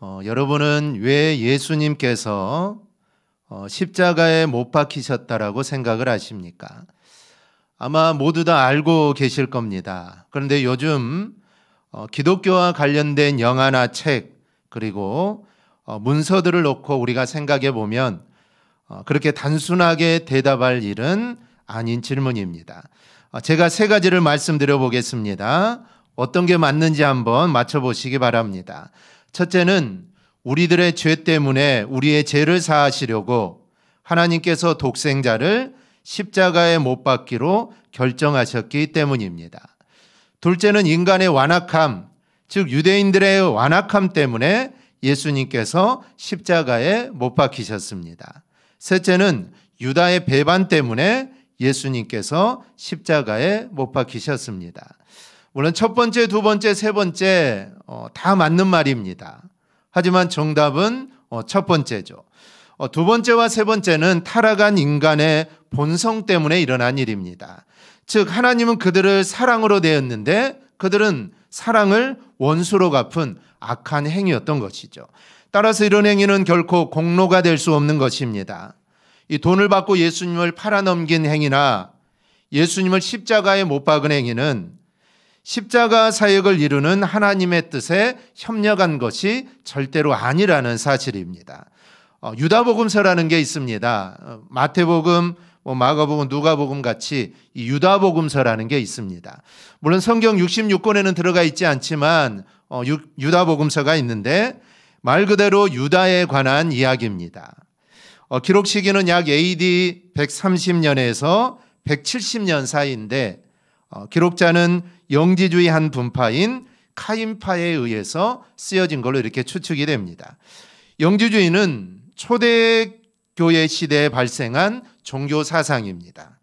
여러분은 왜 예수님께서 십자가에 못 박히셨다라고 생각을 하십니까? 아마 모두 다 알고 계실 겁니다. 그런데 요즘 기독교와 관련된 영화나 책 그리고 문서들을 놓고 우리가 생각해 보면 그렇게 단순하게 대답할 일은 아닌 질문입니다. 제가 세 가지를 말씀드려 보겠습니다. 어떤 게 맞는지 한번 맞춰보시기 바랍니다. 첫째는 우리들의 죄 때문에 우리의 죄를 사하시려고 하나님께서 독생자를 십자가에 못 박기로 결정하셨기 때문입니다. 둘째는 인간의 완악함, 즉 유대인들의 완악함 때문에 예수님께서 십자가에 못 박히셨습니다. 셋째는 유다의 배반 때문에 예수님께서 십자가에 못 박히셨습니다. 물론 첫 번째, 두 번째, 세 번째 다 맞는 말입니다. 하지만 정답은 첫 번째죠. 두 번째와 세 번째는 타락한 인간의 본성 때문에 일어난 일입니다. 즉 하나님은 그들을 사랑으로 대했는데 그들은 사랑을 원수로 갚은 악한 행위였던 것이죠. 따라서 이런 행위는 결코 공로가 될 수 없는 것입니다. 이 돈을 받고 예수님을 팔아넘긴 행위나 예수님을 십자가에 못 박은 행위는 십자가 사역을 이루는 하나님의 뜻에 협력한 것이 절대로 아니라는 사실입니다. 유다복음서라는 게 있습니다. 마태복음, 마가복음, 누가복음 같이 이 유다복음서라는 게 있습니다. 물론 성경 66권에는 들어가 있지 않지만 유다복음서가 있는데 말 그대로 유다에 관한 이야기입니다. 기록 시기는 약 AD 130년에서 170년 사이인데 기록자는 영지주의 한 분파인 카인파에 의해서 쓰여진 걸로 이렇게 추측이 됩니다. 영지주의는 초대교회 시대에 발생한 종교 사상입니다.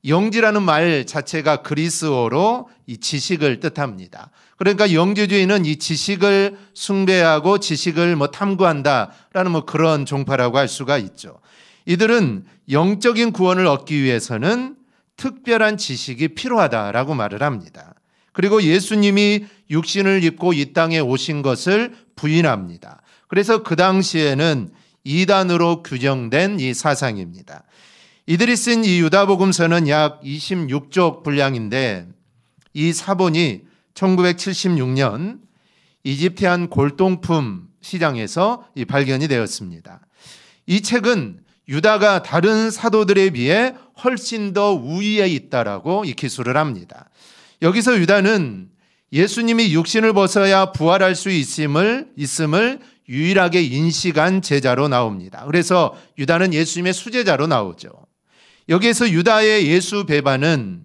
영지라는 말 자체가 그리스어로 이 지식을 뜻합니다. 그러니까 영지주의는 이 지식을 숭배하고 지식을 탐구한다라는 그런 종파라고 할 수가 있죠. 이들은 영적인 구원을 얻기 위해서는 특별한 지식이 필요하다라고 말을 합니다. 그리고 예수님이 육신을 입고 이 땅에 오신 것을 부인합니다. 그래서 그 당시에는 이단으로 규정된 이 사상입니다. 이들이 쓴 이 유다복음서는 약 26쪽 분량인데 이 사본이 1976년 이집트 한 골동품 시장에서 발견이 되었습니다. 이 책은 유다가 다른 사도들에 비해 훨씬 더 우위에 있다라고 이 기술을 합니다. 여기서 유다는 예수님이 육신을 벗어야 부활할 수 있음을 유일하게 인식한 제자로 나옵니다. 그래서 유다는 예수님의 수제자로 나오죠. 여기에서 유다의 예수 배반은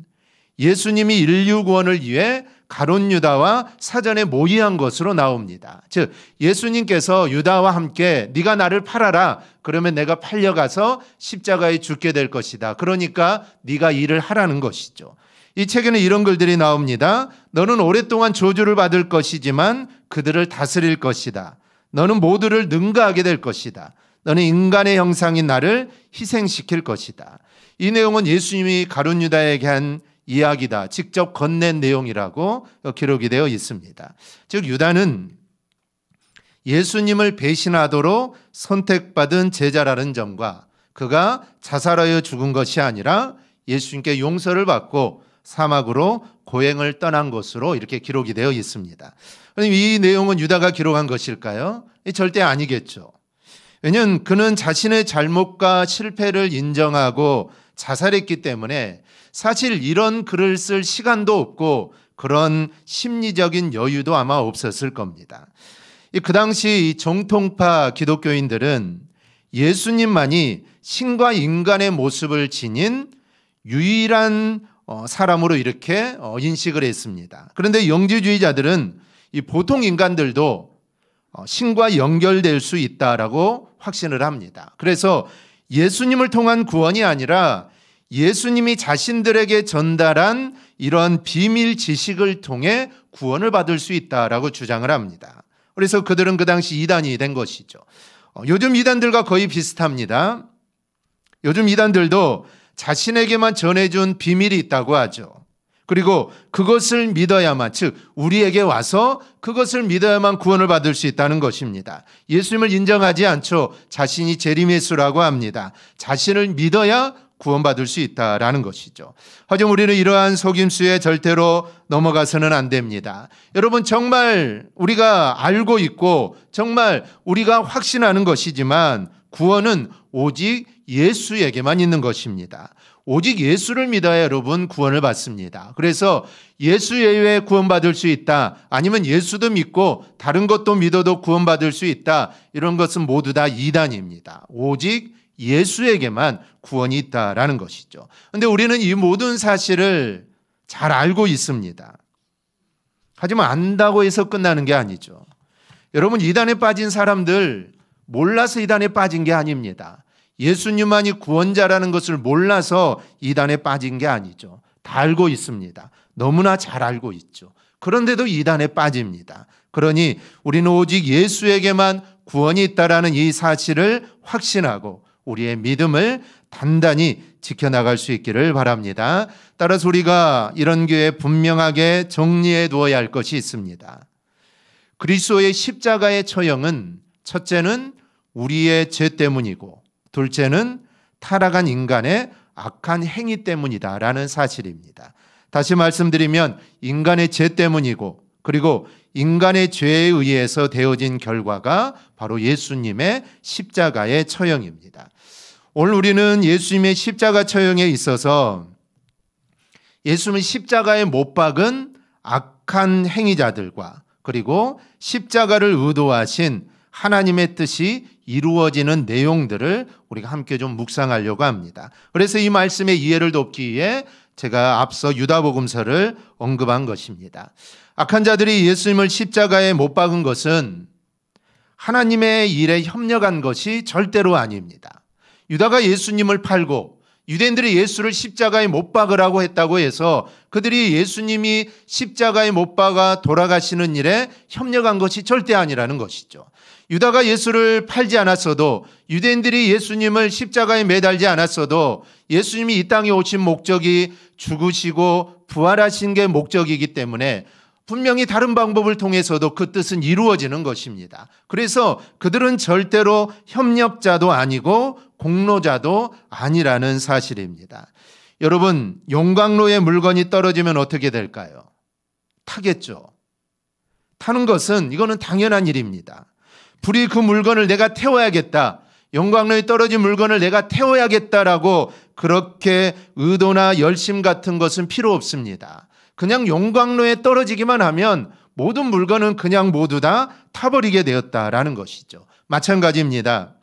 예수님이 인류 구원을 위해 가룟 유다와 사전에 모의한 것으로 나옵니다. 즉 예수님께서 유다와 함께 네가 나를 팔아라. 그러면 내가 팔려가서 십자가에 죽게 될 것이다. 그러니까 네가 일을 하라는 것이죠. 이 책에는 이런 글들이 나옵니다. 너는 오랫동안 저주를 받을 것이지만 그들을 다스릴 것이다. 너는 모두를 능가하게 될 것이다. 너는 인간의 형상인 나를 희생시킬 것이다. 이 내용은 예수님이 가룟 유다에게 한 이야기다. 직접 건넨 내용이라고 기록이 되어 있습니다. 즉 유다는 예수님을 배신하도록 선택받은 제자라는 점과 그가 자살하여 죽은 것이 아니라 예수님께 용서를 받고 사막으로 고행을 떠난 것으로 이렇게 기록이 되어 있습니다. 이 내용은 유다가 기록한 것일까요? 절대 아니겠죠. 왜냐하면 그는 자신의 잘못과 실패를 인정하고 자살했기 때문에 사실 이런 글을 쓸 시간도 없고 그런 심리적인 여유도 아마 없었을 겁니다. 그 당시 정통파 기독교인들은 예수님만이 신과 인간의 모습을 지닌 유일한 사람으로 이렇게 인식을 했습니다. 그런데 영지주의자들은 이 보통 인간들도 신과 연결될 수 있다라고 확신을 합니다. 그래서 예수님을 통한 구원이 아니라 예수님이 자신들에게 전달한 이런 비밀 지식을 통해 구원을 받을 수 있다라고 주장을 합니다. 그래서 그들은 그 당시 이단이 된 것이죠. 요즘 이단들과 거의 비슷합니다. 요즘 이단들도 자신에게만 전해준 비밀이 있다고 하죠. 그리고 그것을 믿어야만, 즉 우리에게 와서 그것을 믿어야만 구원을 받을 수 있다는 것입니다. 예수님을 인정하지 않죠. 자신이 재림 예수라고 합니다. 자신을 믿어야 구원받을 수 있다라는 것이죠. 하지만 우리는 이러한 속임수에 절대로 넘어가서는 안 됩니다. 여러분, 정말 우리가 알고 있고 정말 우리가 확신하는 것이지만 구원은 오직 예수에게만 있는 것입니다. 오직 예수를 믿어야 여러분 구원을 받습니다. 그래서 예수 외에 구원받을 수 있다, 아니면 예수도 믿고 다른 것도 믿어도 구원받을 수 있다, 이런 것은 모두 다 이단입니다. 오직 예수에게만 구원이 있다라는 것이죠. 그런데 우리는 이 모든 사실을 잘 알고 있습니다. 하지만 안다고 해서 끝나는 게 아니죠. 여러분, 이단에 빠진 사람들 몰라서 이단에 빠진 게 아닙니다. 예수님만이 구원자라는 것을 몰라서 이단에 빠진 게 아니죠. 다 알고 있습니다. 너무나 잘 알고 있죠. 그런데도 이단에 빠집니다. 그러니 우리는 오직 예수에게만 구원이 있다라는 이 사실을 확신하고 우리의 믿음을 단단히 지켜나갈 수 있기를 바랍니다. 따라서 우리가 이런 교회에 분명하게 정리해 두어야 할 것이 있습니다. 그리스도의 십자가의 처형은 첫째는 우리의 죄 때문이고, 둘째는 타락한 인간의 악한 행위 때문이다라는 사실입니다. 다시 말씀드리면 인간의 죄 때문이고, 그리고 인간의 죄에 의해서 되어진 결과가 바로 예수님의 십자가의 처형입니다. 오늘 우리는 예수님의 십자가 처형에 있어서 예수님의 십자가에 못 박은 악한 행위자들과 그리고 십자가를 의도하신 하나님의 뜻이 이루어지는 내용들을 우리가 함께 좀 묵상하려고 합니다. 그래서 이 말씀의 이해를 돕기 위해 제가 앞서 유다복음서를 언급한 것입니다. 악한 자들이 예수님을 십자가에 못 박은 것은 하나님의 일에 협력한 것이 절대로 아닙니다. 유다가 예수님을 팔고 유대인들이 예수를 십자가에 못 박으라고 했다고 해서 그들이 예수님이 십자가에 못 박아 돌아가시는 일에 협력한 것이 절대 아니라는 것이죠. 유다가 예수를 팔지 않았어도, 유대인들이 예수님을 십자가에 매달지 않았어도 예수님이 이 땅에 오신 목적이 죽으시고 부활하신 게 목적이기 때문에 분명히 다른 방법을 통해서도 그 뜻은 이루어지는 것입니다. 그래서 그들은 절대로 협력자도 아니고 공로자도 아니라는 사실입니다. 여러분, 용광로에 물건이 떨어지면 어떻게 될까요? 타겠죠. 타는 것은 이거는 당연한 일입니다. 불이 그 물건을 내가 태워야겠다, 용광로에 떨어진 물건을 내가 태워야겠다라고 그렇게 의도나 열심 같은 것은 필요 없습니다. 그냥 용광로에 떨어지기만 하면 모든 물건은 그냥 모두 다 타버리게 되었다라는 것이죠. 마찬가지입니다.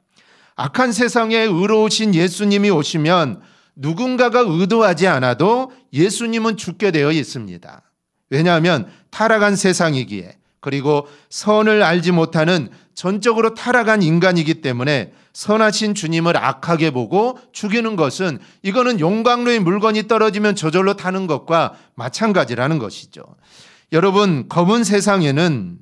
악한 세상에 의로우신 예수님이 오시면 누군가가 의도하지 않아도 예수님은 죽게 되어 있습니다. 왜냐하면 타락한 세상이기에, 그리고 선을 알지 못하는 전적으로 타락한 인간이기 때문에 선하신 주님을 악하게 보고 죽이는 것은, 이거는 용광로에 물건이 떨어지면 저절로 타는 것과 마찬가지라는 것이죠. 여러분, 검은 세상에는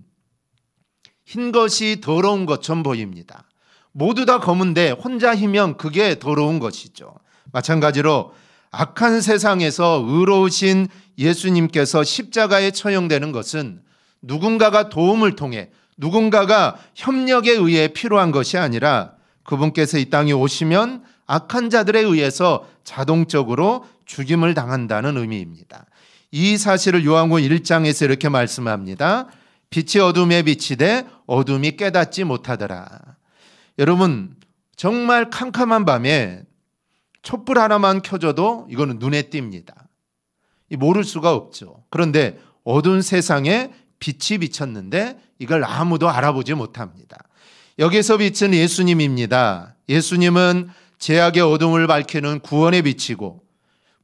흰 것이 더러운 것처럼 보입니다. 모두 다 검은데 혼자 희면 그게 더러운 것이죠. 마찬가지로 악한 세상에서 의로우신 예수님께서 십자가에 처형되는 것은 누군가가 도움을 통해, 누군가가 협력에 의해 필요한 것이 아니라 그분께서 이 땅에 오시면 악한 자들에 의해서 자동적으로 죽임을 당한다는 의미입니다. 이 사실을 요한복음 1장에서 이렇게 말씀합니다. 빛이 어둠에 비치되 어둠이 깨닫지 못하더라. 여러분, 정말 캄캄한 밤에 촛불 하나만 켜줘도 이거는 눈에 띕니다. 모를 수가 없죠. 그런데 어두운 세상에 빛이 비쳤는데 이걸 아무도 알아보지 못합니다. 여기서 빛은 예수님입니다. 예수님은 죄악의 어둠을 밝히는 구원의 빛이고,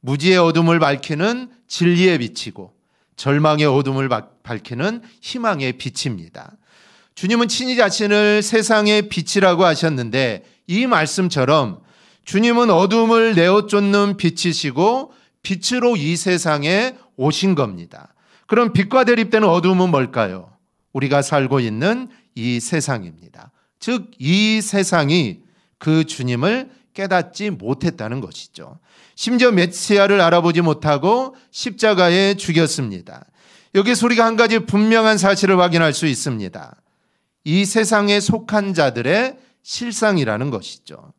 무지의 어둠을 밝히는 진리의 빛이고, 절망의 어둠을 밝히는 희망의 빛입니다. 주님은 친히 자신을 세상의 빛이라고 하셨는데, 이 말씀처럼 주님은 어둠을 내어쫓는 빛이시고 빛으로 이 세상에 오신 겁니다. 그럼 빛과 대립되는 어둠은 뭘까요? 우리가 살고 있는 이 세상입니다. 즉, 이 세상이 그 주님을 깨닫지 못했다는 것이죠. 심지어 메시아를 알아보지 못하고 십자가에 죽였습니다. 여기서 우리가 한 가지 분명한 사실을 확인할 수 있습니다. 이 세상에 속한 자들의 실상이라는 것이죠.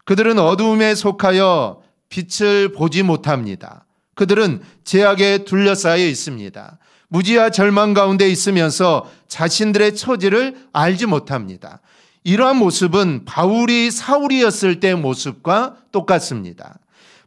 그들은 어두움에 속하여 빛을 보지 못합니다. 그들은 죄악에 둘러싸여 있습니다. 무지와 절망 가운데 있으면서 자신들의 처지를 알지 못합니다. 이러한 모습은 바울이 사울이었을 때의 모습과 똑같습니다.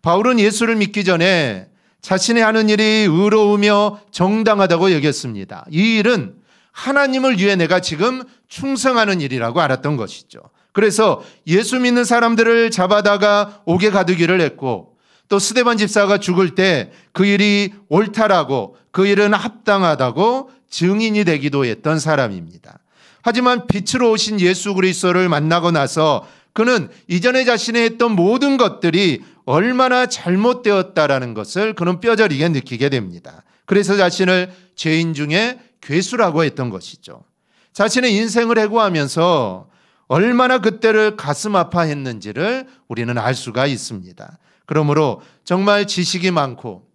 바울은 예수를 믿기 전에 자신이 하는 일이 의로우며 정당하다고 여겼습니다. 이 일은 하나님을 위해 내가 지금 충성하는 일이라고 알았던 것이죠. 그래서 예수 믿는 사람들을 잡아다가 옥에 가두기를 했고, 또 스데반 집사가 죽을 때 그 일이 옳다라고, 그 일은 합당하다고 증인이 되기도 했던 사람입니다. 하지만 빛으로 오신 예수 그리스도를 만나고 나서 그는 이전에 자신이 했던 모든 것들이 얼마나 잘못되었다라는 것을 그는 뼈저리게 느끼게 됩니다. 그래서 자신을 죄인 중에 괴수라고 했던 것이죠. 자신의 인생을 회고하면서 얼마나 그때를 가슴 아파했는지를 우리는 알 수가 있습니다. 그러므로 정말 지식이 많고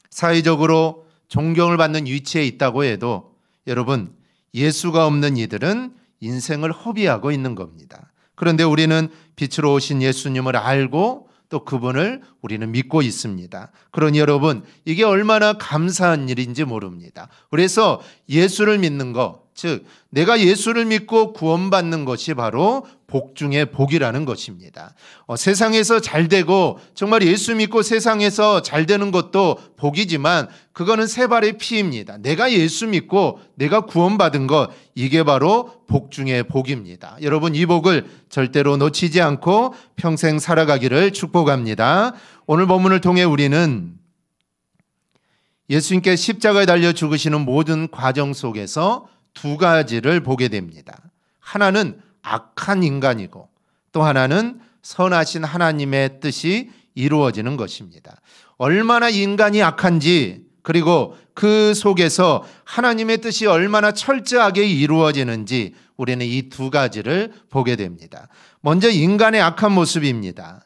사회적으로 존경을 받는 위치에 있다고 해도 여러분, 예수가 없는 이들은 인생을 허비하고 있는 겁니다. 그런데 우리는 빛으로 오신 예수님을 알고 또 그분을 우리는 믿고 있습니다. 그러니 여러분, 이게 얼마나 감사한 일인지 모릅니다. 그래서 예수를 믿는 것, 즉 내가 예수를 믿고 구원받는 것이 바로 복 중의 복이라는 것입니다. 세상에서 잘 되고 정말 예수 믿고 세상에서 잘 되는 것도 복이지만 그거는 세 발의 피입니다. 내가 예수 믿고 내가 구원받은 것, 이게 바로 복 중의 복입니다. 여러분, 이 복을 절대로 놓치지 않고 평생 살아가기를 축복합니다. 오늘 본문을 통해 우리는 예수님께 십자가에 달려 죽으시는 모든 과정 속에서 두 가지를 보게 됩니다. 하나는 악한 인간이고 또 하나는 선하신 하나님의 뜻이 이루어지는 것입니다. 얼마나 인간이 악한지, 그리고 그 속에서 하나님의 뜻이 얼마나 철저하게 이루어지는지 우리는 이 두 가지를 보게 됩니다. 먼저 인간의 악한 모습입니다.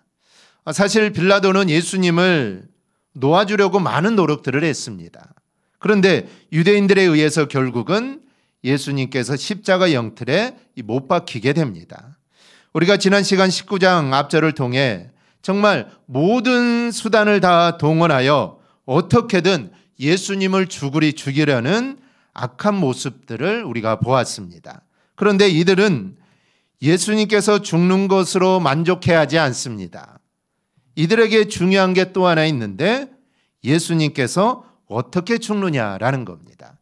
사실 빌라도는 예수님을 놓아주려고 많은 노력들을 했습니다. 그런데 유대인들에 의해서 결국은 예수님께서 십자가 영틀에 못 박히게 됩니다. 우리가 지난 시간 19장 앞절을 통해 정말 모든 수단을 다 동원하여 어떻게든 예수님을 죽이려는 악한 모습들을 우리가 보았습니다. 그런데 이들은 예수님께서 죽는 것으로 만족해하지 않습니다. 이들에게 중요한 게 또 하나 있는데 예수님께서 어떻게 죽느냐라는 겁니다.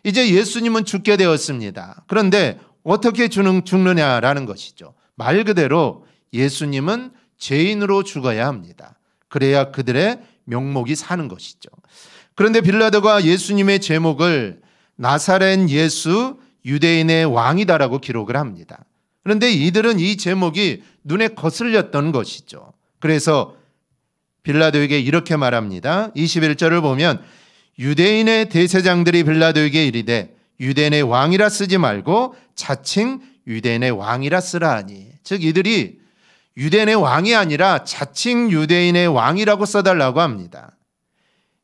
이제 예수님은 죽게 되었습니다. 그런데 어떻게 죽느냐라는 것이죠. 말 그대로 예수님은 죄인으로 죽어야 합니다. 그래야 그들의 명목이 사는 것이죠. 그런데 빌라도가 예수님의 제목을 나사렛 예수 유대인의 왕이다라고 기록을 합니다. 그런데 이들은 이 제목이 눈에 거슬렸던 것이죠. 그래서 빌라도에게 이렇게 말합니다. 21절을 보면 유대인의 대제장들이 빌라도에게 이르되 유대인의 왕이라 쓰지 말고 자칭 유대인의 왕이라 쓰라 하니, 즉 이들이 유대인의 왕이 아니라 자칭 유대인의 왕이라고 써달라고 합니다.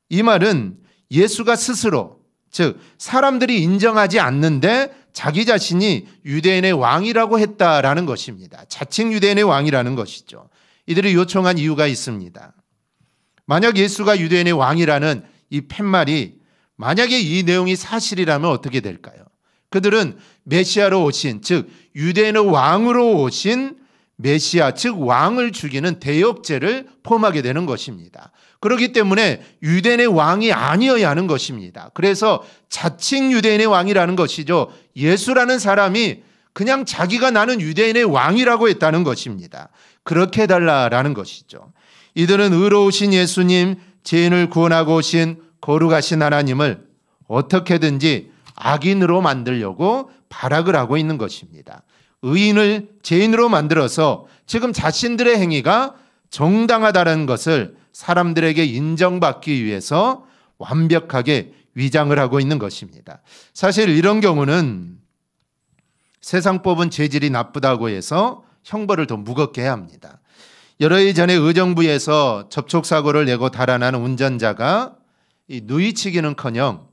이 말은 예수가 스스로, 즉 사람들이 인정하지 않는데 자기 자신이 유대인의 왕이라고 했다라는 것입니다. 자칭 유대인의 왕이라는 것이죠. 이들이 요청한 이유가 있습니다. 만약 예수가 유대인의 왕이라는 이 팻말이 만약에 이 내용이 사실이라면 어떻게 될까요? 그들은 메시아로 오신, 즉 유대인의 왕으로 오신 메시아, 즉 왕을 죽이는 대역죄를 포함하게 되는 것입니다. 그렇기 때문에 유대인의 왕이 아니어야 하는 것입니다. 그래서 자칭 유대인의 왕이라는 것이죠. 예수라는 사람이 그냥 자기가 나는 유대인의 왕이라고 했다는 것입니다. 그렇게 해달라라는 것이죠. 이들은 의로우신 예수님, 죄인을 구원하고 오신 거룩하신 하나님을 어떻게든지 악인으로 만들려고 발악을 하고 있는 것입니다. 의인을 죄인으로 만들어서 지금 자신들의 행위가 정당하다는 것을 사람들에게 인정받기 위해서 완벽하게 위장을 하고 있는 것입니다. 사실 이런 경우는 세상법은 죄질이 나쁘다고 해서 형벌을 더 무겁게 해야 합니다. 여러 해 전에 의정부에서 접촉사고를 내고 달아난 운전자가 이 누이치기는커녕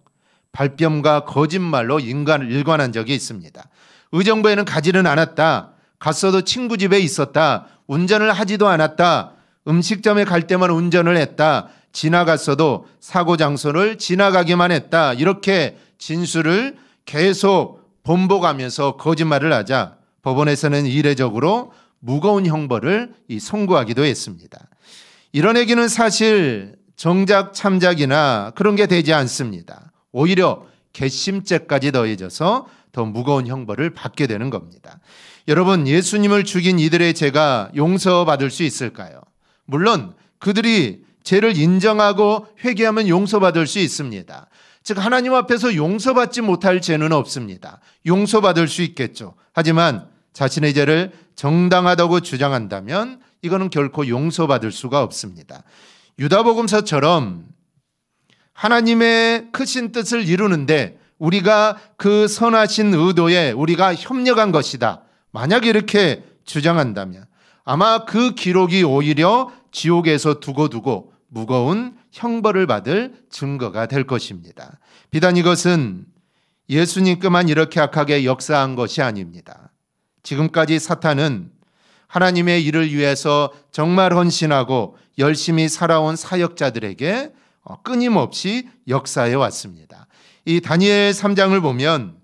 발뺌과 거짓말로 일관한 적이 있습니다. 의정부에는 가지는 않았다. 갔어도 친구 집에 있었다. 운전을 하지도 않았다. 음식점에 갈 때만 운전을 했다. 지나갔어도 사고 장소를 지나가기만 했다. 이렇게 진술을 계속 번복하면서 거짓말을 하자 법원에서는 이례적으로 무거운 형벌을 선고하기도 했습니다. 이런 얘기는 사실 정작 참작이나 그런 게 되지 않습니다. 오히려 괘씸죄까지 더해져서 더 무거운 형벌을 받게 되는 겁니다. 여러분, 예수님을 죽인 이들의 죄가 용서받을 수 있을까요? 물론 그들이 죄를 인정하고 회개하면 용서받을 수 있습니다. 즉 하나님 앞에서 용서받지 못할 죄는 없습니다. 용서받을 수 있겠죠. 하지만 자신의 죄를 정당하다고 주장한다면 이거는 결코 용서받을 수가 없습니다. 유다복음서처럼 하나님의 크신 뜻을 이루는데 우리가 그 선하신 의도에 우리가 협력한 것이다. 만약 이렇게 주장한다면 아마 그 기록이 오히려 지옥에서 두고두고 무거운 형벌을 받을 증거가 될 것입니다. 비단 이것은 예수님께만 이렇게 악하게 역사한 것이 아닙니다. 지금까지 사탄은 하나님의 일을 위해서 정말 헌신하고 열심히 살아온 사역자들에게 끊임없이 역사해 왔습니다. 이 다니엘 3장을 보면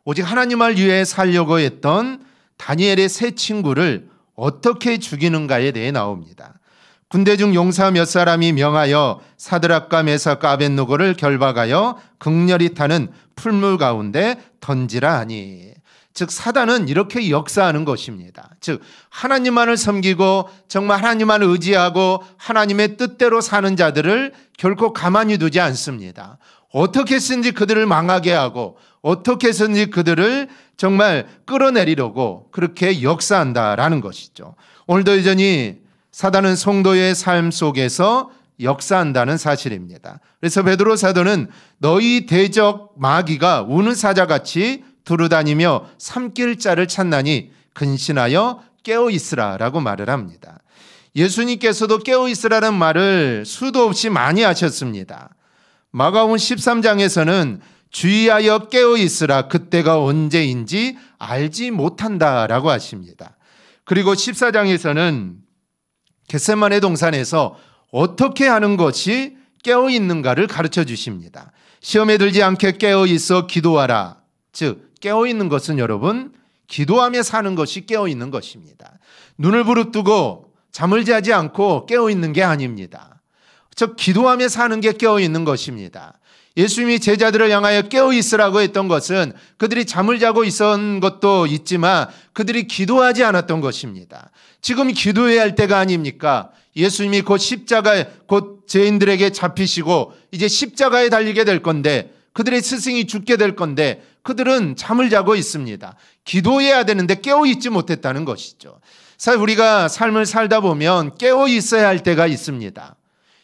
오직 하나님을 위해 살려고 했던 다니엘의 세 친구를 어떻게 죽이는가에 대해 나옵니다. 군대 중 용사 몇 사람이 명하여 사드락과 메삭과 아벳느고를 결박하여 극렬히 타는 풀물 가운데 던지라 하니. 즉 사단은 이렇게 역사하는 것입니다. 즉 하나님만을 섬기고 정말 하나님만을 의지하고 하나님의 뜻대로 사는 자들을 결코 가만히 두지 않습니다. 어떻게 해서든지 그들을 망하게 하고 어떻게 해서든지 그들을 정말 끌어내리려고 그렇게 역사한다라는 것이죠. 오늘도 여전히 사단은 성도의 삶 속에서 역사한다는 사실입니다. 그래서 베드로 사도는 너희 대적 마귀가 우는 사자같이 두루다니며 삼킬 자를 찾나니 근신하여 깨어있으라라고 말을 합니다. 예수님께서도 깨어있으라는 말을 수도 없이 많이 하셨습니다. 마가복음 13장에서는 주의하여 깨어있으라 그때가 언제인지 알지 못한다라고 하십니다. 그리고 14장에서는 겟세마네 동산에서 어떻게 하는 것이 깨어있는가를 가르쳐 주십니다. 시험에 들지 않게 깨어있어 기도하라. 즉 깨어있는 것은 여러분 기도하며 사는 것이 깨어있는 것입니다. 눈을 부릅뜨고 잠을 자지 않고 깨어있는 게 아닙니다. 즉 기도하며 사는 게 깨어있는 것입니다. 예수님이 제자들을 향하여 깨어있으라고 했던 것은 그들이 잠을 자고 있었던 것도 있지만 그들이 기도하지 않았던 것입니다. 지금 기도해야 할 때가 아닙니까? 예수님이 곧 십자가에 곧 죄인들에게 잡히시고 이제 십자가에 달리게 될 건데 그들의 스승이 죽게 될 건데 그들은 잠을 자고 있습니다. 기도해야 되는데 깨어있지 못했다는 것이죠. 사실 우리가 삶을 살다 보면 깨어있어야 할 때가 있습니다.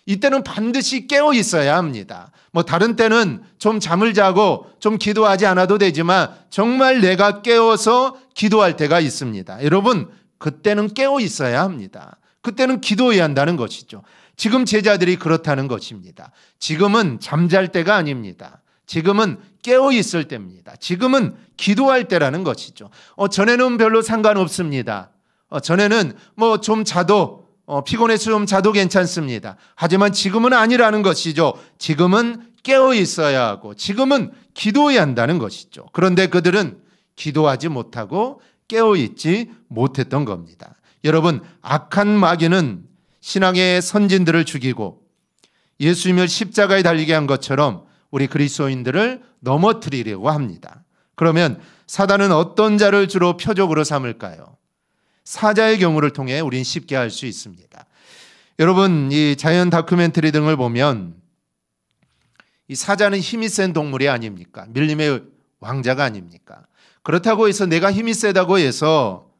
이때는 반드시 깨어 있어야 합니다. 다른 때는 좀 잠을 자고 좀 기도하지 않아도 되지만 정말 내가 깨어서 기도할 때가 있습니다. 여러분, 그때는 깨어 있어야 합니다. 그때는 기도해야 한다는 것이죠. 지금 제자들이 그렇다는 것입니다. 지금은 잠잘 때가 아닙니다. 지금은 깨어 있을 때입니다. 지금은 기도할 때라는 것이죠. 전에는 별로 상관없습니다. 전에는 좀 자도 피곤해서 좀 자도 괜찮습니다. 하지만 지금은 아니라는 것이죠. 지금은 깨어 있어야 하고 지금은 기도해야 한다는 것이죠. 그런데 그들은 기도하지 못하고 깨어 있지 못했던 겁니다. 여러분, 악한 마귀는 신앙의 선진들을 죽이고 예수님을 십자가에 달리게 한 것처럼 우리 그리스도인들을 넘어뜨리려고 합니다. 그러면 사단은 어떤 자를 주로 표적으로 삼을까요? 사자의 경우를 통해 우린 쉽게 알 수 있습니다. 여러분, 이 자연 다큐멘터리 등을 보면 이 사자는 힘이 센 동물이 아닙니까? 밀림의 왕자가 아닙니까? 그렇다고 해서 내가 힘이 세다고 해서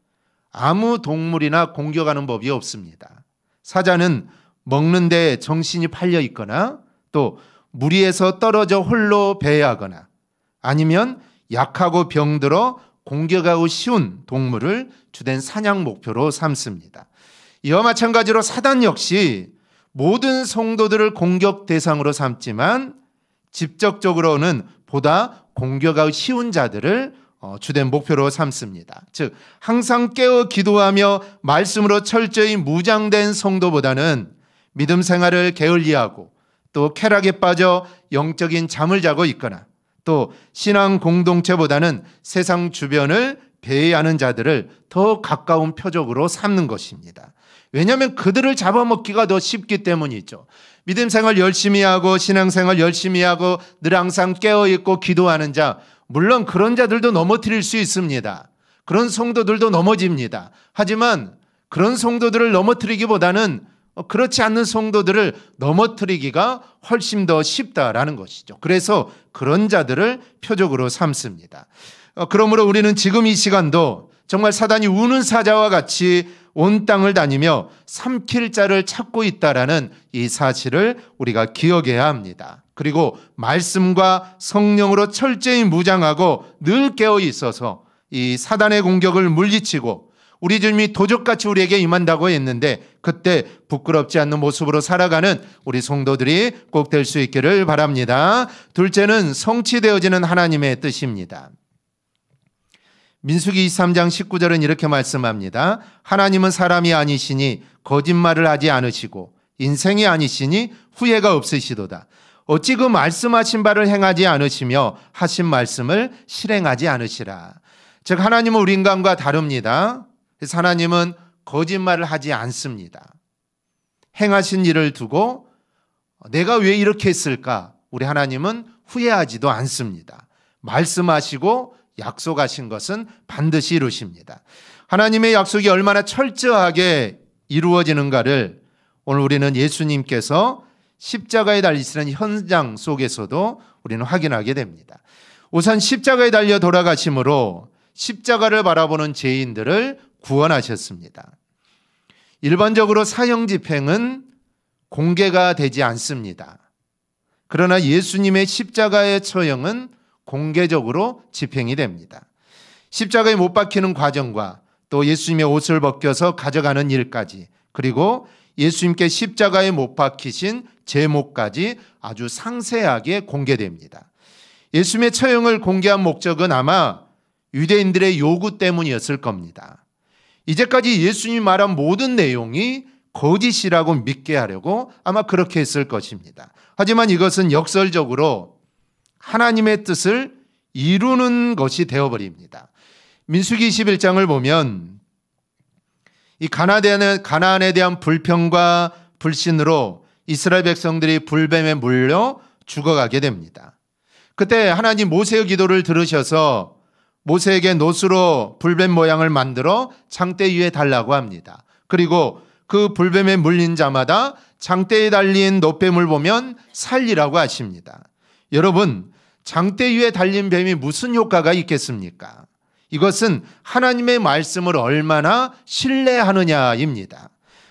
아무 동물이나 공격하는 법이 없습니다. 사자는 먹는데 정신이 팔려 있거나 또 무리에서 떨어져 홀로 배회하거나 아니면 약하고 병들어 공격하고 쉬운 동물을 주된 사냥 목표로 삼습니다. 이와 마찬가지로 사단 역시 모든 성도들을 공격 대상으로 삼지만 직접적으로는 보다 공격하기 쉬운 자들을 주된 목표로 삼습니다. 즉 항상 깨어 기도하며 말씀으로 철저히 무장된 성도보다는 믿음 생활을 게을리하고 또 쾌락에 빠져 영적인 잠을 자고 있거나 또 신앙 공동체보다는 세상 주변을 배회하는 자들을 더 가까운 표적으로 삼는 것입니다. 왜냐하면 그들을 잡아먹기가 더 쉽기 때문이죠. 믿음 생활 열심히 하고 신앙 생활 열심히 하고 늘 항상 깨어있고 기도하는 자, 물론 그런 자들도 넘어뜨릴 수 있습니다. 그런 성도들도 넘어집니다. 하지만 그런 성도들을 넘어뜨리기보다는 그렇지 않는 성도들을 넘어뜨리기가 훨씬 더 쉽다라는 것이죠. 그래서 그런 자들을 표적으로 삼습니다. 그러므로 우리는 지금 이 시간도 정말 사단이 우는 사자와 같이 온 땅을 다니며 삼킬 자를 찾고 있다라는 이 사실을 우리가 기억해야 합니다. 그리고 말씀과 성령으로 철저히 무장하고 늘 깨어 있어서 이 사단의 공격을 물리치고 우리 주님이 도적같이 우리에게 임한다고 했는데 그때 부끄럽지 않는 모습으로 살아가는 우리 성도들이 꼭 될 수 있기를 바랍니다. 둘째는 성취되어지는 하나님의 뜻입니다. 민수기 23장 19절은 이렇게 말씀합니다. 하나님은 사람이 아니시니 거짓말을 하지 않으시고 인생이 아니시니 후회가 없으시도다. 어찌 그 말씀하신 바를 행하지 않으시며 하신 말씀을 실행하지 않으시라. 즉 하나님은 우리 인간과 다릅니다. 그래서 하나님은 거짓말을 하지 않습니다. 행하신 일을 두고 내가 왜 이렇게 했을까? 우리 하나님은 후회하지도 않습니다. 말씀하시고 약속하신 것은 반드시 이루십니다. 하나님의 약속이 얼마나 철저하게 이루어지는가를 오늘 우리는 예수님께서 십자가에 달리시는 현장 속에서도 우리는 확인하게 됩니다. 우선 십자가에 달려 돌아가심으로 십자가를 바라보는 죄인들을 구원하셨습니다. 일반적으로 사형 집행은 공개가 되지 않습니다. 그러나 예수님의 십자가의 처형은 공개적으로 집행이 됩니다. 십자가에 못 박히는 과정과 또 예수님의 옷을 벗겨서 가져가는 일까지 그리고 예수님께 십자가에 못 박히신 제목까지 아주 상세하게 공개됩니다. 예수님의 처형을 공개한 목적은 아마 유대인들의 요구 때문이었을 겁니다. 이제까지 예수님이 말한 모든 내용이 거짓이라고 믿게 하려고 아마 그렇게 했을 것입니다. 하지만 이것은 역설적으로 하나님의 뜻을 이루는 것이 되어버립니다. 민수기 21장을 보면 이 가나안에 대한 불평과 불신으로 이스라엘 백성들이 불뱀에 물려 죽어가게 됩니다. 그때 하나님 모세의 기도를 들으셔서 모세에게 놋으로 불뱀 모양을 만들어 장대 위에 달라고 합니다. 그리고 그 불뱀에 물린 자마다 장대에 달린 놋뱀을 보면 살리라고 하십니다. 여러분, 장대 위에 달린 뱀이 무슨 효과가 있겠습니까? 이것은 하나님의 말씀을 얼마나 신뢰하느냐입니다.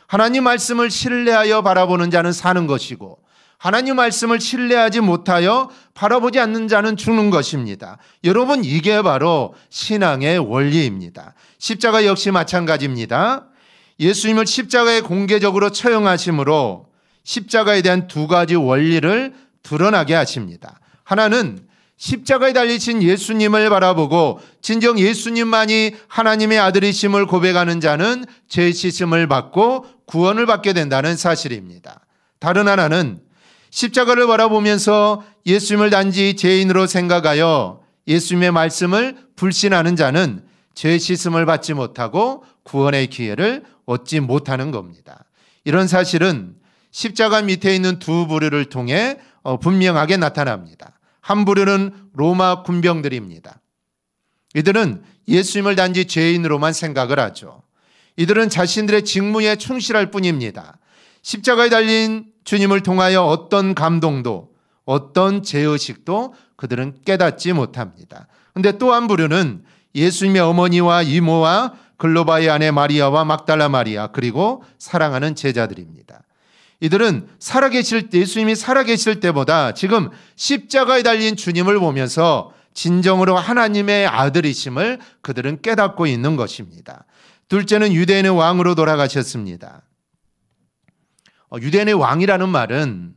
하나님 말씀을 신뢰하여 바라보는 자는 사는 것이고 하나님 말씀을 신뢰하지 못하여 바라보지 않는 자는 죽는 것입니다. 여러분, 이게 바로 신앙의 원리입니다. 십자가 역시 마찬가지입니다. 예수님을 십자가에 공개적으로 처형하심으로 십자가에 대한 두 가지 원리를 드러나게 하십니다. 하나는 십자가에 달리신 예수님을 바라보고 진정 예수님만이 하나님의 아들이심을 고백하는 자는 죄 씻음을 받고 구원을 받게 된다는 사실입니다. 다른 하나는 십자가를 바라보면서 예수님을 단지 죄인으로 생각하여 예수님의 말씀을 불신하는 자는 죄 씻음을 받지 못하고 구원의 기회를 얻지 못하는 겁니다. 이런 사실은 십자가 밑에 있는 두 부류를 통해 분명하게 나타납니다. 한 부류는 로마 군병들입니다. 이들은 예수님을 단지 죄인으로만 생각을 하죠. 이들은 자신들의 직무에 충실할 뿐입니다. 십자가에 달린 주님을 통하여 어떤 감동도 어떤 죄의식도 그들은 깨닫지 못합니다. 그런데 또 한 부류는 예수님의 어머니와 이모와 글로바의 아내 마리아와 막달라 마리아 그리고 사랑하는 제자들입니다. 이들은 예수님이 살아계실 때보다 지금 십자가에 달린 주님을 보면서 진정으로 하나님의 아들이심을 그들은 깨닫고 있는 것입니다. 둘째는 유대인의 왕으로 돌아가셨습니다. 유대인의 왕이라는 말은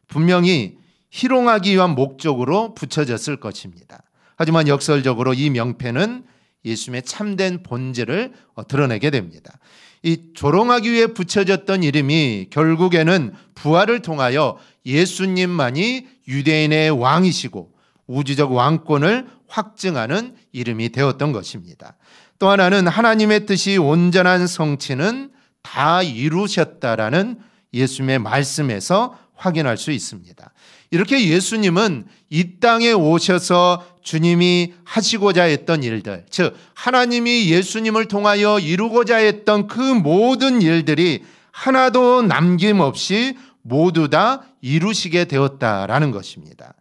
분명히 희롱하기 위한 목적으로 붙여졌을 것입니다. 하지만 역설적으로 이 명패는 예수님의 참된 본질을 드러내게 됩니다. 이 조롱하기 위해 붙여졌던 이름이 결국에는 부활을 통하여 예수님만이 유대인의 왕이시고 우주적 왕권을 확증하는 이름이 되었던 것입니다. 또 하나는 하나님의 뜻이 온전한 성취는 다 이루셨다라는 예수님의 말씀에서 확인할 수 있습니다. 이렇게 예수님은 이 땅에 오셔서 주님이 하시고자 했던 일들, 즉 하나님이 예수님을 통하여 이루고자 했던 그 모든 일들이 하나도 남김없이 모두 다 이루시게 되었다라는 것입니다.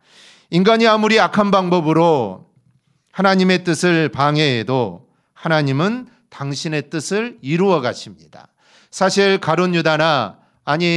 인간이 아무리 악한 방법으로 하나님의 뜻을 방해해도 하나님은 당신의 뜻을 이루어 가십니다. 사실 가룟 유다나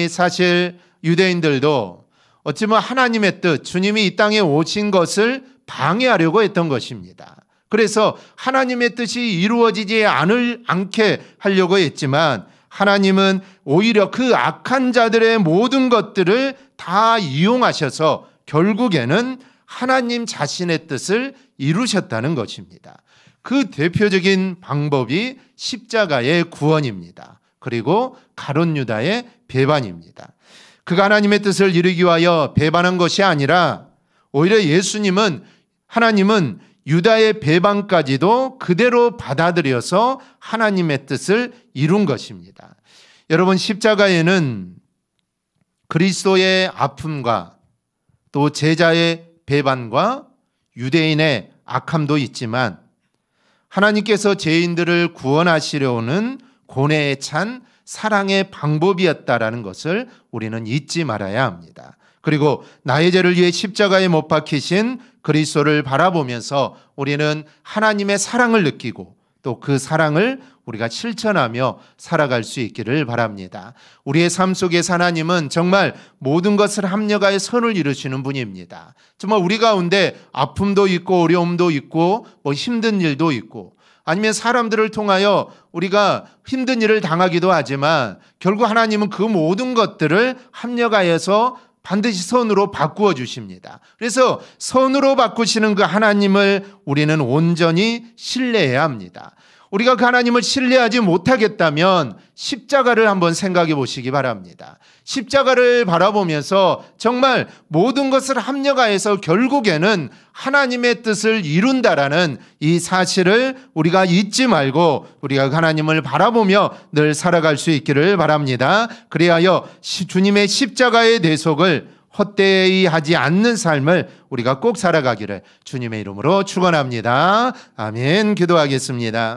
사실 유대인들도 어찌보면 하나님의 뜻, 주님이 이 땅에 오신 것을 방해하려고 했던 것입니다. 그래서 하나님의 뜻이 이루어지지 않게 하려고 했지만 하나님은 오히려 그 악한 자들의 모든 것들을 다 이용하셔서 결국에는 하나님 자신의 뜻을 이루셨다는 것입니다. 그 대표적인 방법이 십자가의 구원입니다. 그리고 가룟 유다의 배반입니다. 그가 하나님의 뜻을 이루기 위하여 배반한 것이 아니라 오히려 하나님은 유다의 배반까지도 그대로 받아들여서 하나님의 뜻을 이룬 것입니다. 여러분, 십자가에는 그리스도의 아픔과 또 제자의 배반과 유대인의 악함도 있지만 하나님께서 죄인들을 구원하시려는 고뇌에 찬 사랑의 방법이었다라는 것을 우리는 잊지 말아야 합니다. 그리고 나의 죄를 위해 십자가에 못 박히신 그리스도를 바라보면서 우리는 하나님의 사랑을 느끼고 또 그 사랑을 우리가 실천하며 살아갈 수 있기를 바랍니다. 우리의 삶 속에서 하나님은 정말 모든 것을 합력하여 선을 이루시는 분입니다. 정말 우리 가운데 아픔도 있고 어려움도 있고 힘든 일도 있고 아니면 사람들을 통하여 우리가 힘든 일을 당하기도 하지만 결국 하나님은 그 모든 것들을 합력하여서 반드시 선으로 바꾸어 주십니다. 그래서 선으로 바꾸시는 그 하나님을 우리는 온전히 신뢰해야 합니다. 우리가 그 하나님을 신뢰하지 못하겠다면 십자가를 한번 생각해 보시기 바랍니다. 십자가를 바라보면서 정말 모든 것을 합력하여서 결국에는 하나님의 뜻을 이룬다라는 이 사실을 우리가 잊지 말고 우리가 하나님을 바라보며 늘 살아갈 수 있기를 바랍니다. 그리하여 주님의 십자가의 대속을 헛되이 하지 않는 삶을 우리가 꼭 살아가기를 주님의 이름으로 축원합니다. 아멘. 기도하겠습니다.